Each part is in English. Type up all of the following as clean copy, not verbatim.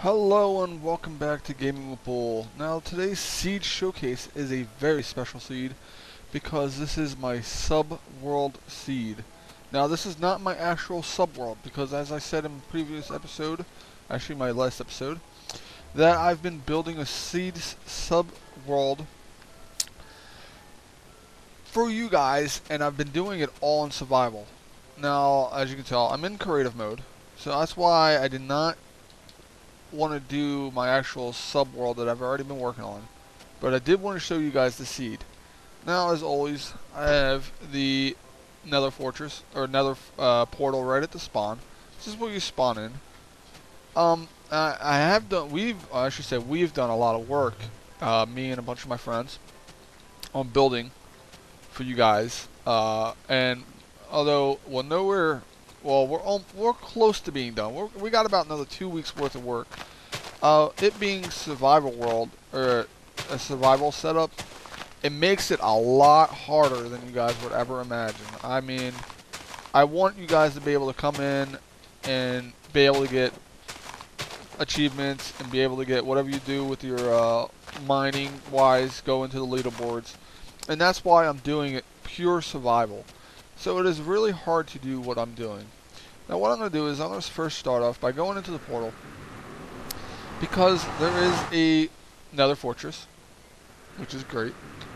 Hello and welcome back to Gaming with Bull. Now today's seed showcase is a very special seed because this is my Subworld seed. Now this is not my actual Subworld because as I said in previous episode, actually my last episode, that I've been building a seed Subworld for you guys and I've been doing it all in survival. Now as you can tell I'm in creative mode, so that's why I did not want to do my actual subworld that I've already been working on, but I did want to show you guys the seed. Now, as always, I have the Nether Fortress or Nether portal right at the spawn. This is where you spawn in. I have done. I should say, we've done a lot of work, me and a bunch of my friends, on building for you guys. And although we're close to being done. We got about another 2 weeks worth of work. It being survival world or a survival setup, it makes it a lot harder than you guys would ever imagine. I mean, I want you guys to be able to come in and be able to get achievements and be able to get whatever you do with your mining wise, go into the leaderboards, and that's why I'm doing it pure survival. So it is really hard to do what I'm doing. Now what I'm going to do is I'm going to first start off by going into the portal, because there is a Nether Fortress, which is great.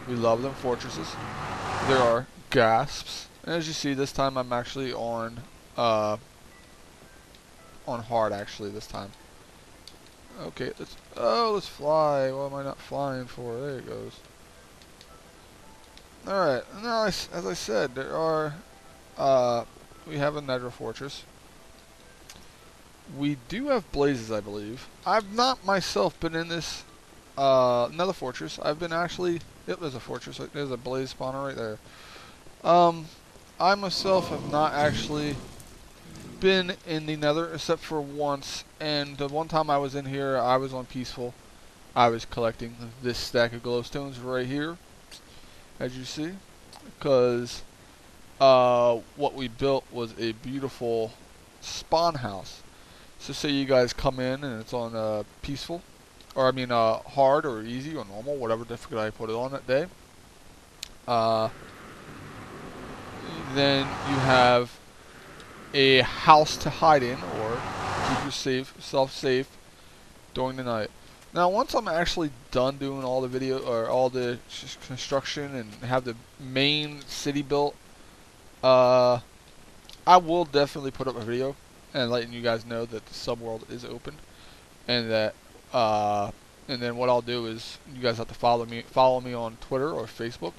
We love them fortresses. There are gasps, and as you see, this time I'm actually on hard actually this time. Okay, let's fly. What am I not flying for? There it goes. Alright, now as I said, there are we have a Nether Fortress. We do have blazes, I believe. I've not myself been in this Nether Fortress. I've been actually... Yep, there's a fortress. There's a blaze spawner right there. I myself have not actually been in the Nether except for once. And the one time I was in here, I was on peaceful. I was collecting this stack of glowstones right here, as you see. Because what we built was a beautiful spawn house. So say you guys come in and it's on peaceful, or I mean hard or easy or normal, whatever difficulty I put it on that day. Then you have a house to hide in or keep yourself safe during the night. Now once I'm actually done doing all the video or all the construction and have the main city built, I will definitely put up a video and letting you guys know that the subworld is open, and that and then what I'll do is you guys have to follow me on Twitter or Facebook,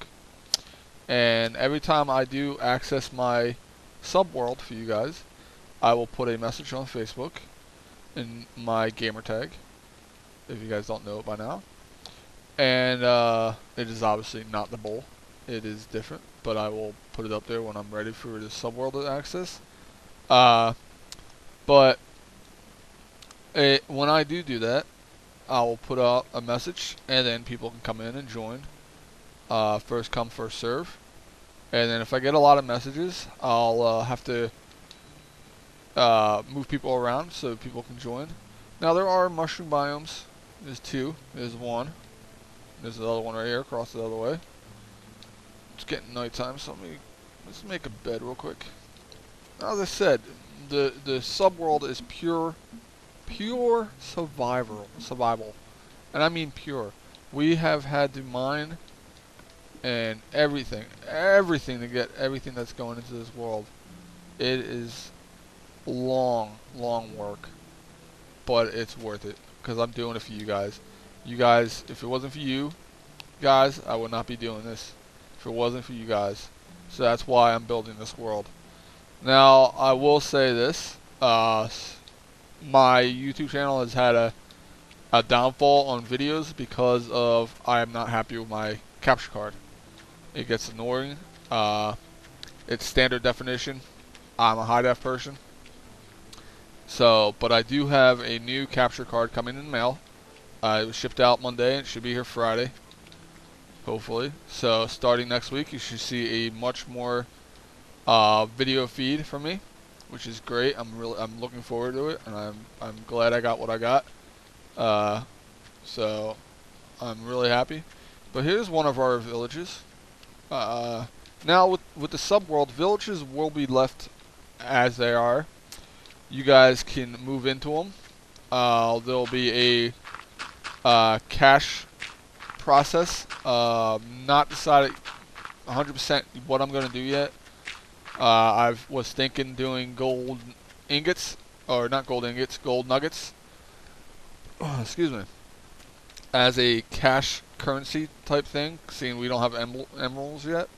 and every time I do access my subworld for you guys, I will put a message on Facebook in my gamer tag, if you guys don't know it by now. And it is obviously not the bull, it is different, but I will put it up there when I'm ready for the subworld to access. But when I do that, I will put out a message, and then people can come in and join. First come, first serve. And then if I get a lot of messages, I'll have to move people around so people can join. Now there are mushroom biomes. There's two. There's one. There's another one right here across the other way. It's getting nighttime, so let's make a bed real quick. As I said, the subworld is pure survival, and I mean pure. We have had to mine and everything to get everything that's going into this world. It is long work, but it's worth it because I'm doing it for you guys. You guys, if it wasn't for you guys, I would not be doing this. If it wasn't for you guys, so that's why I'm building this world. Now, I will say this, my YouTube channel has had a downfall on videos because of I am not happy with my capture card. It gets annoying. It's standard definition. I'm a high def person. So, but I do have a new capture card coming in the mail. It was shipped out Monday and it should be here Friday, hopefully. So, starting next week, you should see a much more video feed from me, which is great. I'm looking forward to it, and I'm glad I got what I got. So I'm really happy. But here's one of our villages. Uh, Now with the subworld, villages will be left as they are. You guys can move into them. There'll be a cash process. Not decided 100% what I'm gonna do yet. I was thinking doing gold ingots, or not gold ingots, gold nuggets. Excuse me. As a cash currency type thing, seeing we don't have emeralds yet,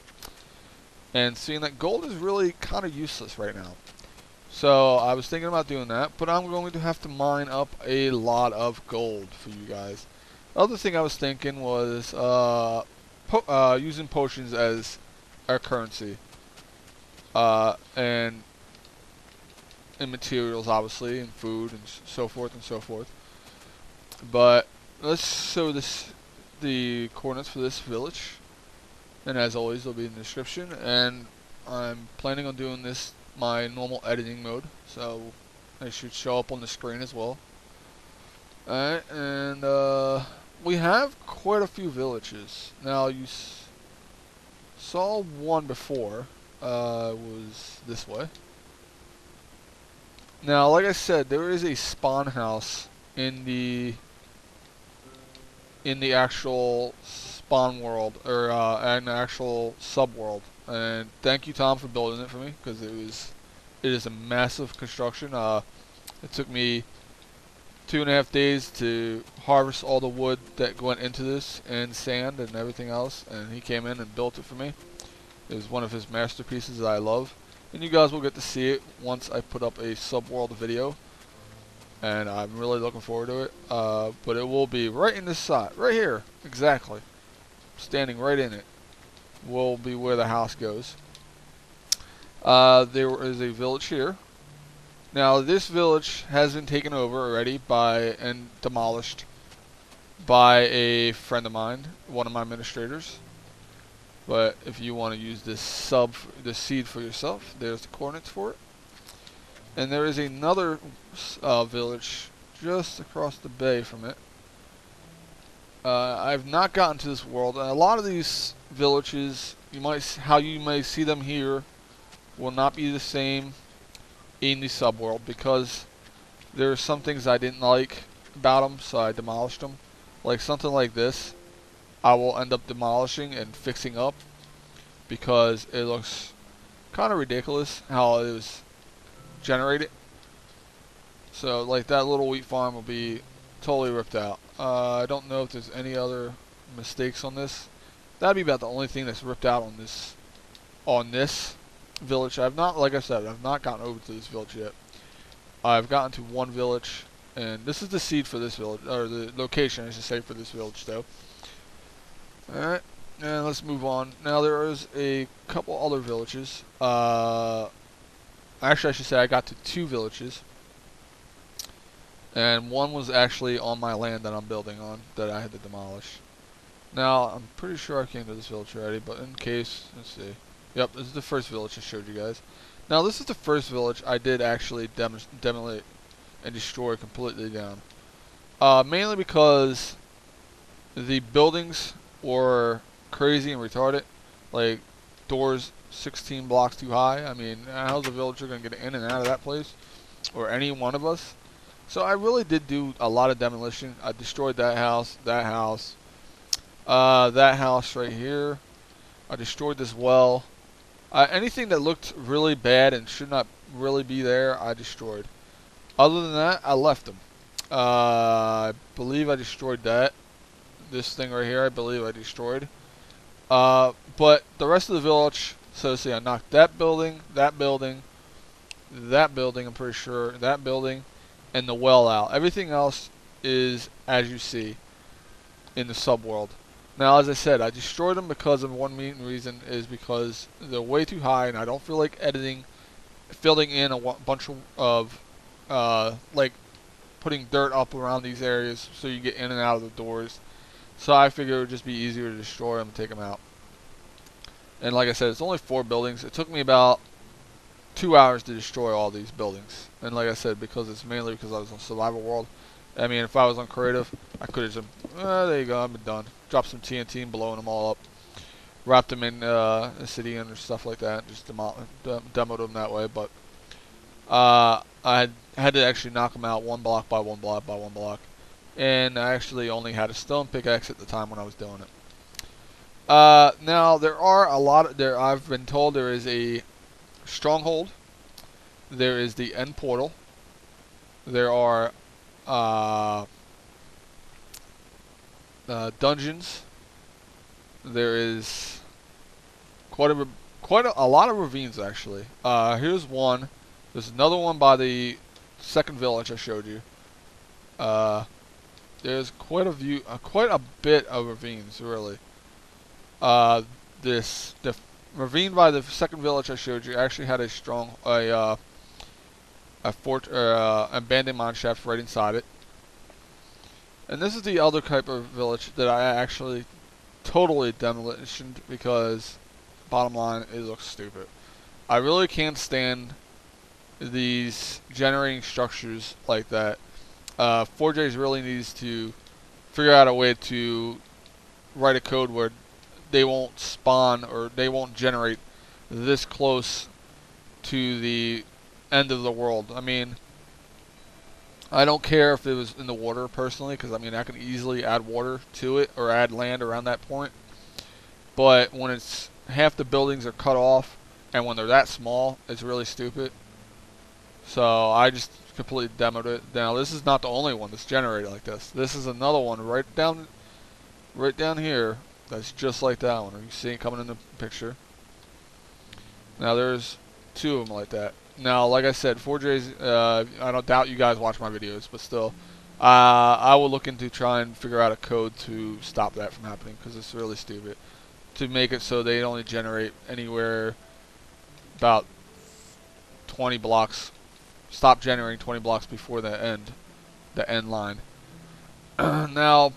and seeing that gold is really kind of useless right now. So I was thinking about doing that, but I'm going to have to mine up a lot of gold for you guys. The other thing I was thinking was using potions as our currency, and materials, obviously, and food, and so forth and so forth. But let's show the coordinates for this village, and as always, they'll be in the description. And I'm planning on doing this my normal editing mode, so it should show up on the screen as well. Alright, and we have quite a few villages. Now you saw one before, was this way. Now, like I said, there is a spawn house in the actual spawn world, or an actual subworld. And thank you, Tom, for building it for me, because it is a massive construction. It took me 2.5 days to harvest all the wood that went into this, and sand and everything else, and he came in and built it for me. It was one of his masterpieces that I love, and you guys will get to see it once I put up a Subworld video, and I'm really looking forward to it. But it will be right in this side, right here, exactly, standing right in it, will be where the house goes. There is a village here. Now this village has been taken over already and demolished by a friend of mine, one of my administrators. But if you want to use this seed for yourself, there's the coordinates for it. And there is another village just across the bay from it. I've not gotten to this world, and a lot of these villages, how you may see them here, will not be the same in the subworld, because there are some things I didn't like about them, so I demolished them. Like something like this, I will end up demolishing and fixing up, because it looks kind of ridiculous how it was generated. So like that little wheat farm will be totally ripped out. I don't know if there's any other mistakes on this. That'd be about the only thing that's ripped out on this village. Like I said, I've not gotten over to this village yet. I've gotten to one village, and this is the seed for this village, or the location I should say for this village though. Alright, and let's move on. Now there is a couple other villages. Actually I should say I got to 2 villages. And one was actually on my land that I'm building on, that I had to demolish. Now, I'm pretty sure I came to this village already, but in case, let's see. Yep, this is the first village I showed you guys. Now, this is the first village I did actually demolish and destroy completely down. Mainly because the buildings were crazy and retarded. Like, doors 16 blocks too high. I mean, how's a villager going to get in and out of that place? Or any one of us? So I really did do a lot of demolition. I destroyed that house that house right here. I destroyed this well. Anything that looked really bad and should not really be there, I destroyed. Other than that, I left them. I believe I destroyed that. This thing right here, I believe I destroyed. But the rest of the village, so see, I knocked that building, I'm pretty sure, that building, and the well out. Everything else is as you see in the subworld. Now, as I said, I destroyed them because of one main reason, is because they're way too high, and I don't feel like filling in a bunch of like putting dirt up around these areas so you get in and out of the doors. So I figured it would just be easier to destroy them and take them out. And like I said, it's only 4 buildings. It took me about 2 hours to destroy all these buildings. And like I said, it's mainly because I was on survival world, I mean, if I was on creative, I could have just, there you go, I'm done. Drop some TNT and blowing them all up. Wrap them in a city and stuff like that. Just demoed them that way. But I had to actually knock them out one block by one block by one block. And I actually only had a stone pickaxe at the time when I was doing it. Now, there are a lot of, I've been told there is a stronghold. There is the end portal. There are dungeons. There is quite a lot of ravines actually. Here's one. There's another one by the second village I showed you. There's quite a bit of ravines really. The ravine by the second village I showed you actually had a abandoned mine shaft right inside it. And this is the other type of village that I actually totally demolitioned because, bottom line, it looks stupid. I really can't stand these generating structures like that. 4Js really needs to figure out a way to write a code where they won't spawn or they won't generate this close to the end of the world. I mean, I don't care if it was in the water personally, because I mean I can easily add water to it or add land around that point. But when it's half the buildings are cut off and when they're that small, it's really stupid. So I just completely demoed it. Now this is not the only one that's generated like this. This is another one right down here that's just like that one. You see it coming in the picture. Now there's two of them like that. Now, like I said, 4Js, I don't doubt you guys watch my videos, but still, I will look into try and figure out a code to stop that from happening, because it's really stupid. To make it so they only generate anywhere about 20 blocks, stop generating 20 blocks before the end line. Now,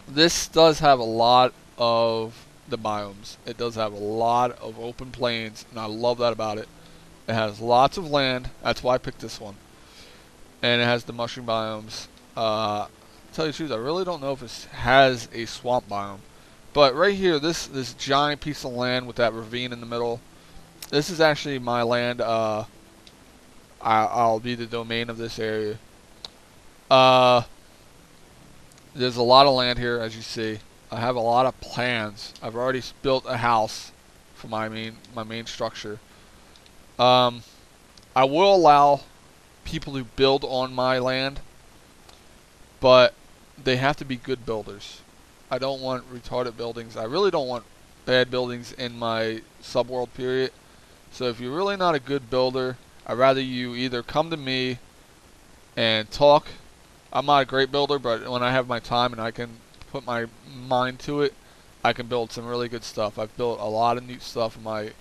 this does have a lot of the biomes. It does have a lot of open plains, and I love that about it. It has lots of land. That's why I picked this one. And it has the mushroom biomes. To tell you the truth, I really don't know if it has a swamp biome. But right here, this giant piece of land with that ravine in the middle, this is actually my land. I'll be the domain of this area. There's a lot of land here, as you see. I have a lot of plans. I've already built a house for my main structure. I will allow people to build on my land, but they have to be good builders. I don't want retarded buildings. I really don't want bad buildings in my subworld period. So if you're really not a good builder, I'd rather you either come to me and talk. I'm not a great builder, but when I have my time and I can put my mind to it, I can build some really good stuff. I've built a lot of neat stuff in my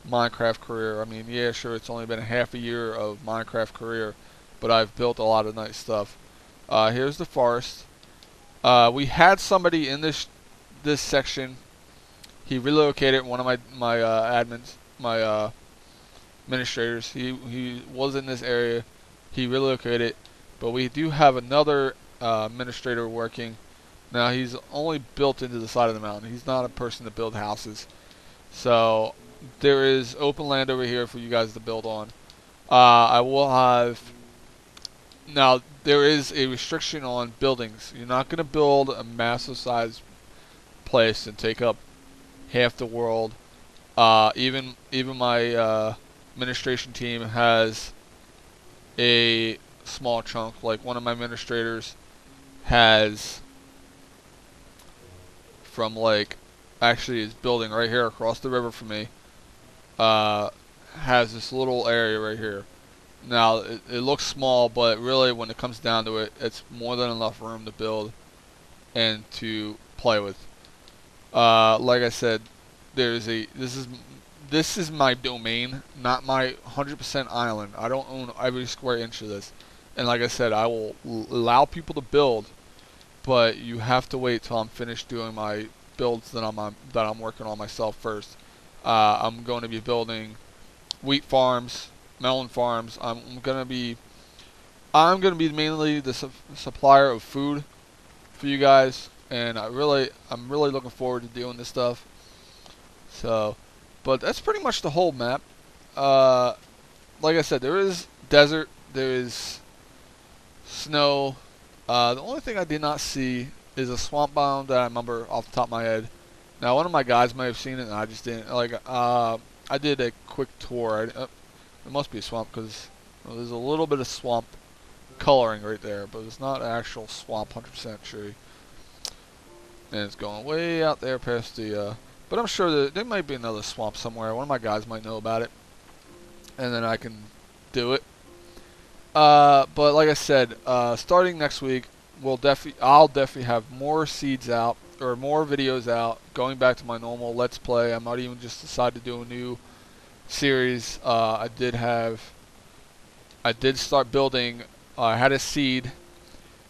Minecraft career. I mean, yeah, sure, it's only been a half a year of Minecraft career, but I've built a lot of nice stuff. Here's the forest. We had somebody in this section. He relocated, one of my admins, my administrators. He was in this area. He relocated, but we do have another administrator working. Now, he's only built into the side of the mountain. He's not a person to build houses. So, there is open land over here for you guys to build on. I will have... Now, there is a restriction on buildings. You're not going to build a massive size place and take up half the world. Even my administration team has a small chunk. Like, one of my administrators has... from like actually is building right here across the river from me, has this little area right here. Now it looks small, but really when it comes down to it, it's more than enough room to build and to play with. Like I said, this is my domain, not my 100% island. I don't own every square inch of this, and like I said, I will allow people to build, but you have to wait till I'm finished doing my builds that I'm working on myself first. I'm going to be building wheat farms, melon farms. I'm going to be I'm going to be mainly the supplier of food for you guys, and I'm really looking forward to doing this stuff. So, but that's pretty much the whole map. Uh, like I said, there is desert, there is snow. The only thing I did not see is a swamp biome that I remember off the top of my head. Now, one of my guys might have seen it, and I just didn't. Like, I did a quick tour. It must be a swamp because there's a little bit of swamp coloring right there, but it's not actual swamp 100% tree. And it's going way out there past the. But I'm sure that there might be another swamp somewhere. One of my guys might know about it, and then I can do it. But like I said, starting next week, I'll definitely have more seeds out or more videos out. Going back to my normal Let's Play, I might even just decide to do a new series. I did start building. I had a seed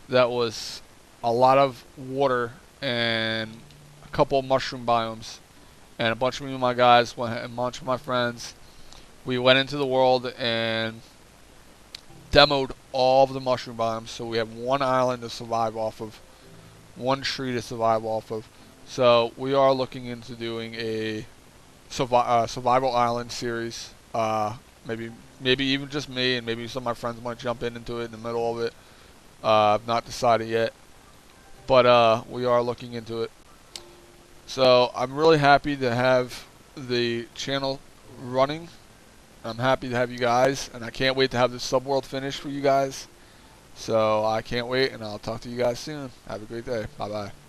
that was a lot of water and a couple of mushroom biomes, and a bunch of me and my guys went, and a bunch of my friends. We went into the world and demoed all of the mushroom biomes, so we have one island to survive off of, one tree to survive off of. So we are looking into doing a survival island series. Maybe even just me, and maybe some of my friends might jump into it in the middle of it. I've not decided yet, but we are looking into it. So I'm really happy to have the channel running. I'm happy to have you guys, and I can't wait to have this Subworld finished for you guys. So I can't wait, and I'll talk to you guys soon. Have a great day. Bye-bye.